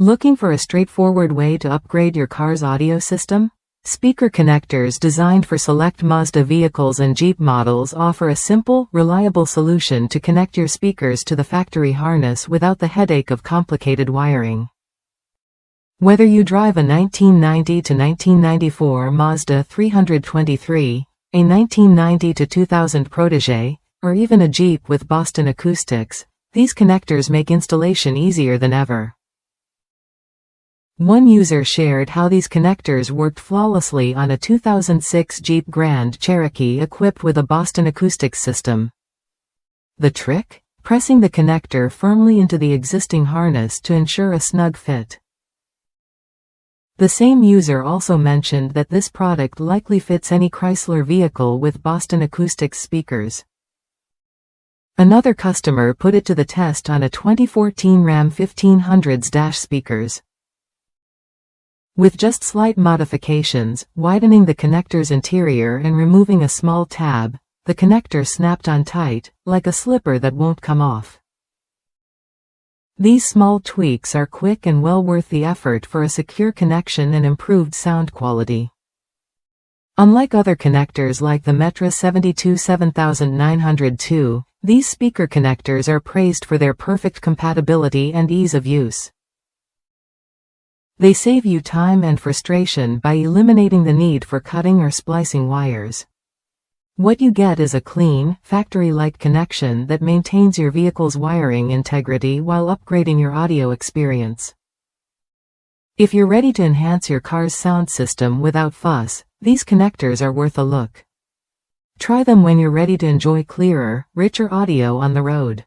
Looking for a straightforward way to upgrade your car's audio system? Speaker connectors designed for select Mazda vehicles and Jeep models offer a simple, reliable solution to connect your speakers to the factory harness without the headache of complicated wiring. Whether you drive a 1990 to 1994 Mazda 323, a 1990 to 2000 Protege, or even a Jeep with Boston Acoustics, these connectors make installation easier than ever. One user shared how these connectors worked flawlessly on a 2006 Jeep Grand Cherokee equipped with a Boston Acoustics system. The trick? Pressing the connector firmly into the existing harness to ensure a snug fit. The same user also mentioned that this product likely fits any Chrysler vehicle with Boston Acoustics speakers. Another customer put it to the test on a 2014 Ram 1500s speakers. With just slight modifications, widening the connector's interior and removing a small tab, the connector snapped on tight, like a slipper that won't come off. These small tweaks are quick and well worth the effort for a secure connection and improved sound quality. Unlike other connectors like the Metra 72 7902, these speaker connectors are praised for their perfect compatibility and ease of use. They save you time and frustration by eliminating the need for cutting or splicing wires. What you get is a clean, factory-like connection that maintains your vehicle's wiring integrity while upgrading your audio experience. If you're ready to enhance your car's sound system without fuss, these connectors are worth a look. Try them when you're ready to enjoy clearer, richer audio on the road.